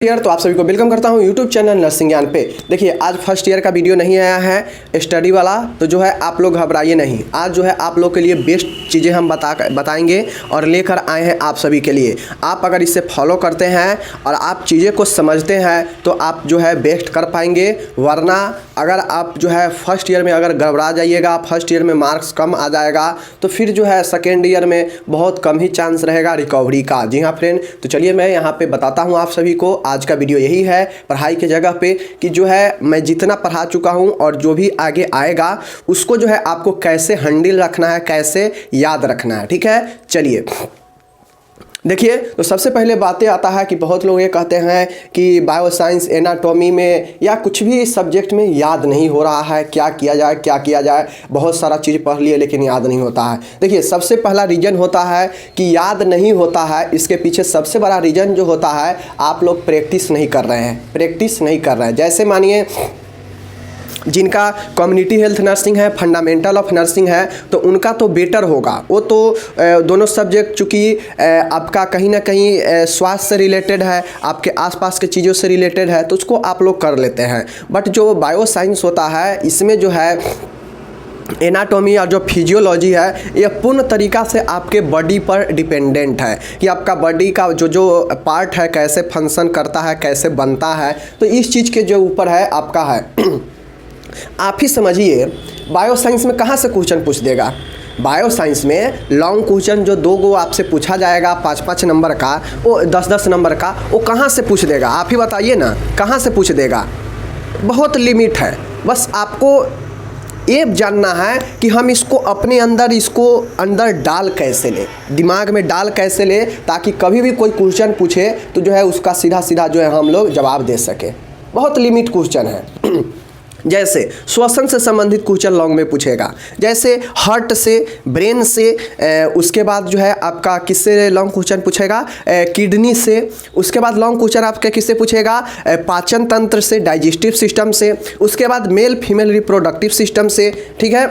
Year तो आप सभी को वेलकम करता हूं यूट्यूब चैनल नर्सिंग ज्ञान पे। देखिए आज फर्स्ट ईयर का वीडियो नहीं आया है स्टडी वाला, तो जो है आप लोग घबराइए नहीं। आज जो है आप लोग के लिए बेस्ट चीज़ें हम बताएंगे और लेकर आए हैं आप सभी के लिए। आप अगर इसे फॉलो करते हैं और आप चीज़ें को समझते हैं तो आप जो है बेस्ट कर पाएंगे। वरना अगर आप जो है फर्स्ट ईयर में अगर घबरा जाइएगा, फर्स्ट ईयर में मार्क्स कम आ जाएगा तो फिर जो है सेकेंड ईयर में बहुत कम ही चांस रहेगा रिकवरी का। जी हाँ फ्रेंड, तो चलिए मैं यहाँ पे बताता हूँ आप सभी को। आज का वीडियो यही है पढ़ाई के जगह पे कि जो है मैं जितना पढ़ा चुका हूँ और जो भी आगे आएगा उसको जो है आपको कैसे हैंडल रखना है, कैसे याद रखना है। ठीक है, चलिए देखिए। तो सबसे पहले बातें आता है कि बहुत लोग ये कहते हैं कि बायोसाइंस एनाटॉमी में या कुछ भी सब्जेक्ट में याद नहीं हो रहा है, क्या किया जाए क्या किया जाए। बहुत सारा चीज़ पढ़ लिए लेकिन याद नहीं होता है। देखिए सबसे पहला रीज़न होता है कि याद नहीं होता है, इसके पीछे सबसे बड़ा रीज़न जो होता है आप लोग प्रैक्टिस नहीं कर रहे हैं, प्रैक्टिस नहीं कर रहे हैं। जैसे मानिए जिनका कम्युनिटी हेल्थ नर्सिंग है, फंडामेंटल ऑफ नर्सिंग है, तो उनका तो बेटर होगा। वो तो दोनों सब्जेक्ट चूँकि आपका कहीं ना कहीं स्वास्थ्य से रिलेटेड है, आपके आसपास के चीज़ों से रिलेटेड है, तो उसको आप लोग कर लेते हैं। बट जो बायोसाइंस होता है इसमें जो है एनाटॉमी और जो फिजियोलॉजी है ये पूर्ण तरीक़ा से आपके बॉडी पर डिपेंडेंट है कि आपका बॉडी का जो पार्ट है कैसे फंक्शन करता है, कैसे बनता है। तो इस चीज़ के जो ऊपर है आपका है। आप ही समझिए बायोसाइंस में कहाँ से क्वेश्चन पूछ देगा। बायोसाइंस में लॉन्ग क्वेश्चन जो 2 गो आपसे पूछा जाएगा 5-5 नंबर का, वो 10-10 नंबर का, वो कहाँ से पूछ देगा आप ही बताइए ना, कहाँ से पूछ देगा। बहुत लिमिट है। बस आपको ये जानना है कि हम इसको अपने अंदर डाल कैसे ले, दिमाग में डाल कैसे ले, ताकि कभी भी कोई क्वेश्चन पूछे तो जो है उसका सीधा सीधा जो है हम लोग जवाब दे सके। बहुत लिमिट क्वेश्चन है। जैसे श्वसन से संबंधित क्वेश्चन लॉन्ग में पूछेगा, जैसे हार्ट से, ब्रेन से, उसके बाद जो है आपका किससे लॉन्ग क्वेश्चन पूछेगा, किडनी से। उसके बाद लॉन्ग क्वेश्चन आपके किससे पूछेगा, पाचन तंत्र से, डाइजेस्टिव सिस्टम से। उसके बाद मेल फीमेल रिप्रोडक्टिव सिस्टम से। ठीक है,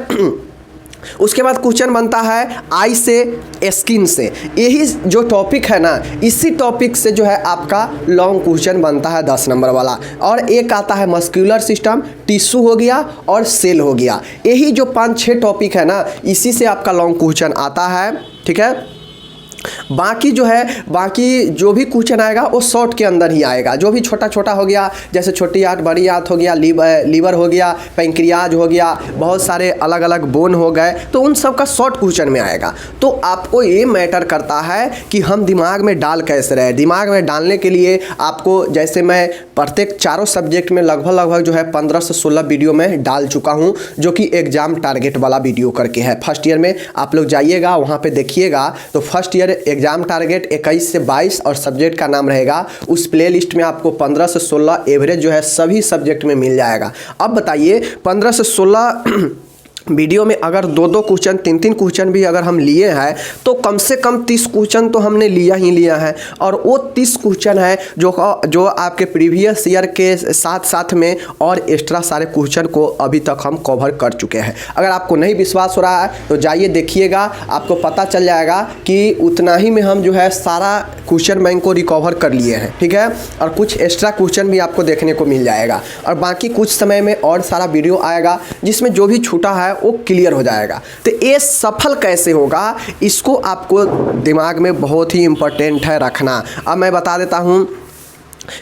उसके बाद क्वेश्चन बनता है आई से, स्किन से। यही जो टॉपिक है ना, इसी टॉपिक से जो है आपका लॉन्ग क्वेश्चन बनता है 10 नंबर वाला। और एक आता है मस्कुलर सिस्टम, टिश्यू हो गया और सेल हो गया। यही जो 5-6 टॉपिक है ना, इसी से आपका लॉन्ग क्वेश्चन आता है। ठीक है, बाकी जो भी क्वेश्चन आएगा वो शॉर्ट के अंदर ही आएगा। जो भी छोटा छोटा हो गया, जैसे छोटी आंत, बड़ी आंत हो गया, लीवर हो गया, पैंक्रियाज हो गया, बहुत सारे अलग अलग बोन हो गए, तो उन सब का शॉर्ट क्वेश्चन में आएगा। तो आपको ये मैटर करता है कि हम दिमाग में डाल कैसे रहे। दिमाग में डालने के लिए आपको, जैसे मैं प्रत्येक चारों सब्जेक्ट में लगभग जो है 15 से 16 वीडियो में डाल चुका हूँ, जो कि एग्जाम टारगेट वाला वीडियो करके है। फर्स्ट ईयर में आप लोग जाइएगा, वहाँ पर देखिएगा तो फर्स्ट ईयर एग्जाम टारगेट 21 से 22 और सब्जेक्ट का नाम रहेगा। उस प्लेलिस्ट में आपको 15 से 16 एवरेज जो है सभी सब्जेक्ट में मिल जाएगा। अब बताइए 15 से 16 वीडियो में अगर 2-2 क्वेश्चन, 3-3 क्वेश्चन भी अगर हम लिए हैं तो कम से कम 30 क्वेश्चन तो हमने लिया है। और वो 30 क्वेश्चन है जो आपके प्रीवियस ईयर के साथ में और एक्स्ट्रा सारे क्वेश्चन को अभी तक हम कवर कर चुके हैं। अगर आपको नहीं विश्वास हो रहा है तो जाइए देखिएगा, आपको पता चल जाएगा कि उतना ही में हम जो है सारा क्वेश्चन बैंक को रिकवर कर लिए हैं। ठीक है, और कुछ एक्स्ट्रा क्वेश्चन भी आपको देखने को मिल जाएगा। और बाकी कुछ समय में और सारा वीडियो आएगा जिसमें जो भी छूटा है वो क्लियर हो जाएगा। तो ये सफल कैसे होगा, इसको आपको दिमाग में बहुत ही इम्पोर्टेंट है रखना। अब मैं बता देता हूँ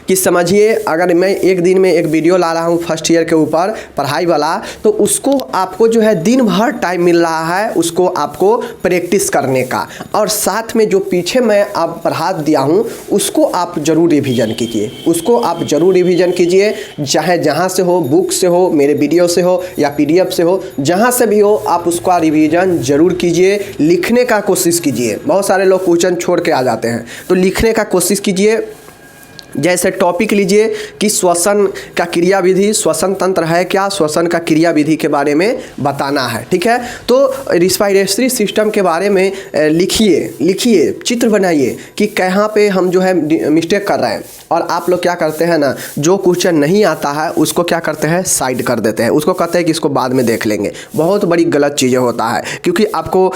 कि समझिए, अगर मैं एक दिन में एक वीडियो ला रहा हूँ फर्स्ट ईयर के ऊपर पढ़ाई वाला, तो उसको आपको जो है दिन भर टाइम मिल रहा है उसको आपको प्रैक्टिस करने का। और साथ में जो पीछे मैं आप पढ़ा दिया हूँ उसको आप ज़रूर रिवीजन कीजिए, उसको आप ज़रूर रिवीजन कीजिए। चाहे जहाँ से हो, बुक से हो, मेरे वीडियो से हो या PDF से हो, जहाँ से भी हो आप उसका रिवीजन ज़रूर कीजिए। लिखने का कोशिश कीजिए। बहुत सारे लोग क्वेश्चन छोड़ के आ जाते हैं, तो लिखने का कोशिश कीजिए। जैसे टॉपिक लीजिए कि श्वसन का क्रिया विधि, श्वसन तंत्र है क्या, श्वसन का क्रिया विधि के बारे में बताना है। ठीक है, तो रिस्पायरेटरी सिस्टम के बारे में लिखिए, चित्र बनाइए कि कहाँ पे हम जो है मिस्टेक कर रहे हैं। और आप लोग क्या करते हैं ना, जो क्वेश्चन नहीं आता है उसको क्या करते हैं, साइड कर देते हैं, उसको कहते हैं कि इसको बाद में देख लेंगे। बहुत बड़ी गलत चीज़ें होता है, क्योंकि आपको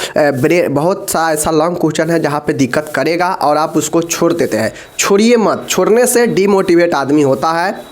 बहुत सा ऐसा लॉन्ग क्वेश्चन है जहाँ पे दिक्कत करेगा और आप उसको छोड़ देते हैं। छोड़िए मत, छोड़ने से डिमोटिवेट आदमी होता है।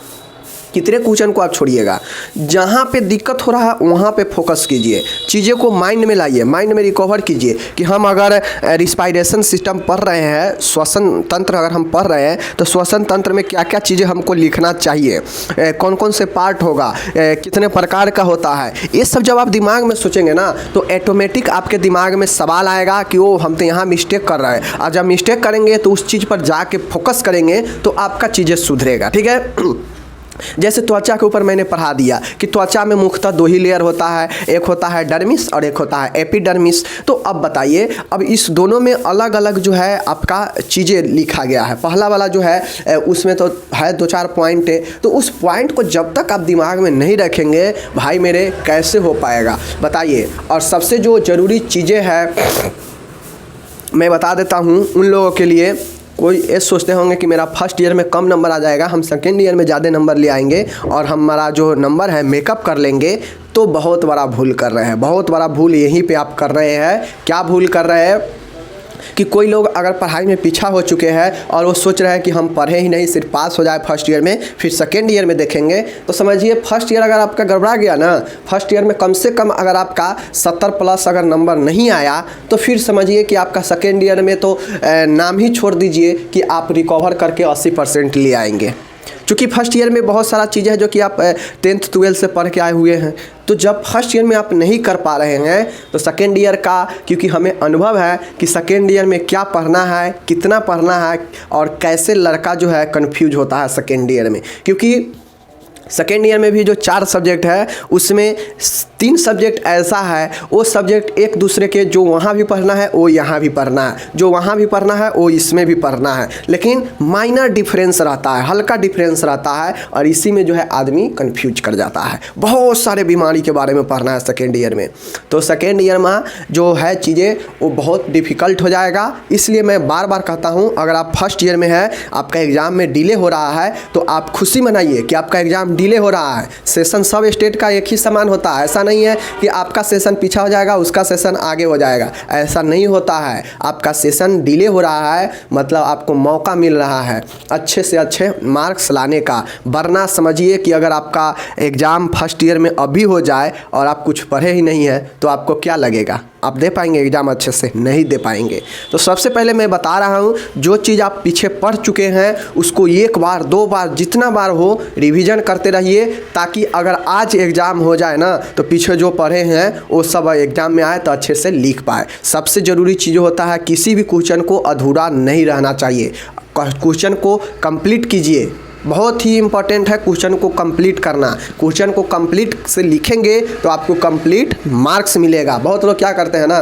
कितने क्वेश्चन को आप छोड़िएगा, जहाँ पे दिक्कत हो रहा है वहाँ पे फोकस कीजिए, चीज़ें को माइंड में लाइए, माइंड में रिकवर कीजिए कि हम अगर रिस्पायरेशन सिस्टम पढ़ रहे हैं, श्वसन तंत्र अगर हम पढ़ रहे हैं तो श्वसन तंत्र में क्या क्या चीज़ें हमको लिखना चाहिए, कौन कौन से पार्ट होगा, कितने प्रकार का होता है, ये सब जब आप दिमाग में सोचेंगे ना तो ऑटोमेटिक आपके दिमाग में सवाल आएगा कि वो हम तो यहाँ मिस्टेक कर रहे हैं। और जब मिस्टेक करेंगे तो उस चीज़ पर जाके फोकस करेंगे तो आपका चीज़ें सुधरेगा। ठीक है। जैसे त्वचा के ऊपर मैंने पढ़ा दिया कि त्वचा में मुख्यतः 2 ही लेयर होता है, एक होता है डर्मिस और एक होता है एपिडर्मिस। तो अब बताइए, अब इस दोनों में अलग अलग जो है आपका चीज़ें लिखा गया है। पहला वाला जो है उसमें तो है 2-4 पॉइंट है, तो उस पॉइंट को जब तक आप दिमाग में नहीं रखेंगे भाई मेरे कैसे हो पाएगा बताइए। और सबसे जो ज़रूरी चीज़ें हैं मैं बता देता हूँ उन लोगों के लिए, कोई ये सोचते होंगे कि मेरा फर्स्ट ईयर में कम नंबर आ जाएगा, हम सेकेंड ईयर में ज़्यादा नंबर ले आएंगे और हमारा जो नंबर है मेकअप कर लेंगे, तो बहुत बड़ा भूल कर रहे हैं। बहुत बड़ा भूल यहीं पे आप कर रहे हैं। क्या भूल कर रहे हैं कि कोई लोग अगर पढ़ाई में पीछा हो चुके हैं और वो सोच रहे हैं कि हम पढ़े ही नहीं, सिर्फ पास हो जाए फर्स्ट ईयर में, फिर सेकेंड ईयर में देखेंगे, तो समझिए फर्स्ट ईयर अगर आपका गड़बड़ा गया ना, फर्स्ट ईयर में कम से कम अगर आपका 70+ अगर नंबर नहीं आया तो फिर समझिए कि आपका सेकेंड ईयर में तो नाम ही छोड़ दीजिए कि आप रिकवर करके 80% ले आएंगे। क्योंकि फर्स्ट ईयर में बहुत सारा चीज़ें है जो कि आप 10th 12th से पढ़ के आए हुए हैं, तो जब फर्स्ट ईयर में आप नहीं कर पा रहे हैं तो सेकेंड ईयर का, क्योंकि हमें अनुभव है कि सेकेंड ईयर में क्या पढ़ना है, कितना पढ़ना है और कैसे लड़का जो है कन्फ्यूज होता है सेकेंड ईयर में। क्योंकि सेकेंड ईयर में भी जो 4 सब्जेक्ट है उसमें 3 सब्जेक्ट ऐसा है, वो सब्जेक्ट एक दूसरे के, जो वहाँ भी पढ़ना है वो यहाँ भी पढ़ना है, जो वहाँ भी पढ़ना है वो इसमें भी पढ़ना है, लेकिन माइनर डिफरेंस रहता है, हल्का डिफरेंस रहता है, और इसी में जो है आदमी कंफ्यूज कर जाता है। बहुत सारे बीमारी के बारे में पढ़ना है सेकेंड ईयर में, तो सेकेंड ईयर में जो है चीज़ें वो बहुत डिफ़िकल्ट हो जाएगा। इसलिए मैं बार बार कहता हूँ, अगर आप फर्स्ट ईयर में है, आपका एग्ज़ाम में डिले हो रहा है, तो आप खुशी मनाइए कि आपका एग्ज़ाम डिले हो रहा है। सेशन सब स्टेट का एक ही समान होता है, ऐसा नहीं है कि आपका सेशन पीछा हो जाएगा उसका सेशन आगे हो जाएगा, ऐसा नहीं होता है। आपका सेशन डिले हो रहा है मतलब आपको मौका मिल रहा है अच्छे से अच्छे मार्क्स लाने का। वरना समझिए कि अगर आपका एग्ज़ाम फर्स्ट ईयर में अभी हो जाए और आप कुछ पढ़े ही नहीं है तो आपको क्या लगेगा, आप दे पाएंगे एग्ज़ाम अच्छे से? नहीं दे पाएंगे। तो सबसे पहले मैं बता रहा हूँ, जो चीज़ आप पीछे पढ़ चुके हैं उसको 1 बार 2 बार जितना बार हो रिवीजन करते रहिए, ताकि अगर आज एग्ज़ाम हो जाए ना तो पीछे जो पढ़े हैं वो सब एग्ज़ाम में आए तो अच्छे से लिख पाए। सबसे ज़रूरी चीज़ होता है किसी भी क्वेश्चन को अधूरा नहीं रहना चाहिए, क्वेश्चन को कंप्लीट कीजिए। बहुत ही इम्पॉर्टेंट है क्वेश्चन को कंप्लीट करना। क्वेश्चन को कंप्लीट से लिखेंगे तो आपको कंप्लीट मार्क्स मिलेगा। बहुत लोग क्या करते हैं ना,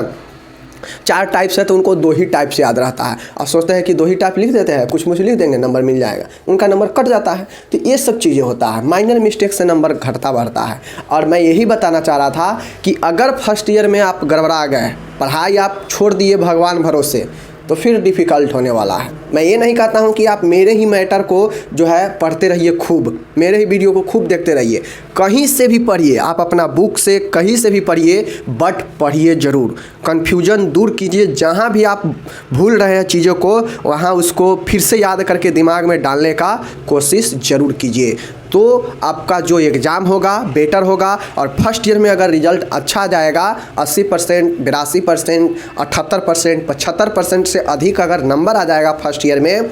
4 टाइप्स है तो उनको 2 ही टाइप से याद रहता है, और सोचते हैं कि 2 ही टाइप लिख देते हैं, कुछ मुझे लिख देंगे नंबर मिल जाएगा, उनका नंबर कट जाता है। तो ये सब चीज़ें होता है, माइनर मिस्टेक से नंबर घटता बढ़ता है। और मैं यही बताना चाह रहा था कि अगर फर्स्ट ईयर में आप गड़बड़ा गए, पढ़ाई आप छोड़ दिए भगवान भरोसे, तो फिर डिफ़िकल्ट होने वाला है। मैं ये नहीं कहता हूँ कि आप मेरे ही मैटर को जो है पढ़ते रहिए, खूब मेरे ही वीडियो को खूब देखते रहिए, कहीं से भी पढ़िए, आप अपना बुक से कहीं से भी पढ़िए, बट पढ़िए ज़रूर। कन्फ्यूजन दूर कीजिए, जहाँ भी आप भूल रहे हैं चीज़ों को वहाँ उसको फिर से याद करके दिमाग में डालने का कोशिश ज़रूर कीजिए, तो आपका जो एग्ज़ाम होगा बेटर होगा। और फर्स्ट ईयर में अगर रिज़ल्ट अच्छा आ जाएगा, 80%, 82%, 78%, 75% से अधिक अगर नंबर आ जाएगा फर्स्ट ईयर में,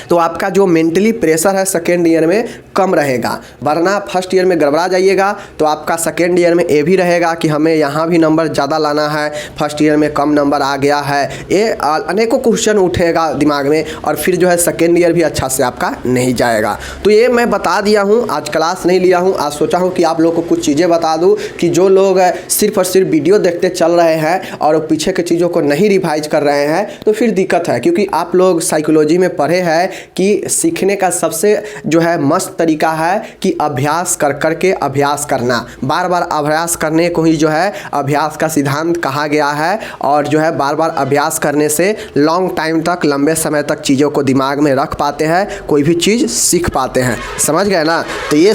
तो आपका जो मेंटली प्रेशर है सेकेंड ईयर में कम रहेगा। वरना फर्स्ट ईयर में गड़बड़ा जाइएगा तो आपका सेकेंड ईयर में ये भी रहेगा कि हमें यहाँ भी नंबर ज़्यादा लाना है, फर्स्ट ईयर में कम नंबर आ गया है, ये अनेकों क्वेश्चन उठेगा दिमाग में, और फिर जो है सेकेंड ईयर भी अच्छा से आपका नहीं जाएगा। तो ये मैं बता दिया हूँ, आज क्लास नहीं लिया हूँ, आज सोचा हूँ कि आप लोग को कुछ चीज़ें बता दूँ कि जो लोग सिर्फ और सिर्फ वीडियो देखते चल रहे हैं और पीछे की चीज़ों को नहीं रिवाइज कर रहे हैं तो फिर दिक्कत है। क्योंकि आप लोग साइकोलॉजी में पढ़े हैं है कि सीखने का सबसे जो है मस्त तरीका है कि अभ्यास कर कर के अभ्यास करना, बार बार अभ्यास करने को ही जो है अभ्यास का सिद्धांत कहा गया है। और जो है बार बार अभ्यास करने से लॉन्ग टाइम तक, लंबे समय तक चीज़ों को दिमाग में रख पाते हैं, कोई भी चीज़ सीख पाते हैं। समझ गए ना? तो ये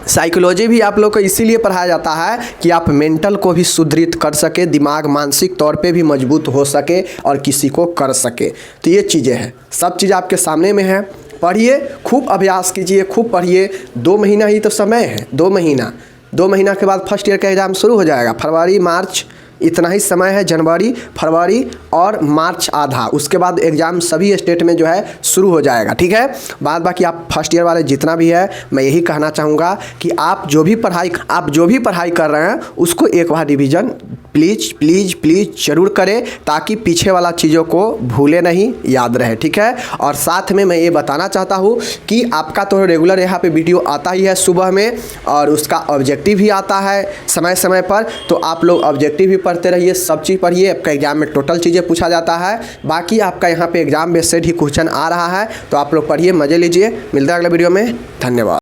साइकोलॉजी भी आप लोग को इसीलिए पढ़ाया जाता है कि आप मेंटल को भी सुदृढ़ कर सके, दिमाग मानसिक तौर पे भी मजबूत हो सके और किसी को कर सके। तो ये चीज़ें हैं, सब चीज़ आपके सामने में है। पढ़िए, खूब अभ्यास कीजिए, खूब पढ़िए। 2 महीना ही तो समय है, 2 महीना के बाद फर्स्ट ईयर का एग्ज़ाम शुरू हो जाएगा। फरवरी मार्च इतना ही समय है, जनवरी फरवरी और मार्च आधा, उसके बाद एग्ज़ाम सभी स्टेट में जो है शुरू हो जाएगा। ठीक है, बाद बाकी आप फर्स्ट ईयर वाले जितना भी है, मैं यही कहना चाहूँगा कि आप जो भी पढ़ाई कर रहे हैं उसको एक बार रिवीजन प्लीज़ ज़रूर करें, ताकि पीछे वाला चीज़ों को भूले नहीं, याद रहे। ठीक है, और साथ में मैं ये बताना चाहता हूँ कि आपका तो रेगुलर यहाँ पे वीडियो आता ही है सुबह में, और उसका ऑब्जेक्टिव भी आता है समय समय पर। तो आप लोग ऑब्जेक्टिव भी पढ़ते रहिए, सब चीज़ पढ़िए। आपका एग्जाम में टोटल चीज़ें पूछा जाता है, बाकी आपका यहाँ पे एग्जाम बेस्ड ही क्वेश्चन आ रहा है। तो आप लोग पढ़िए, मज़े लीजिए। मिलता है अगले वीडियो में, धन्यवाद।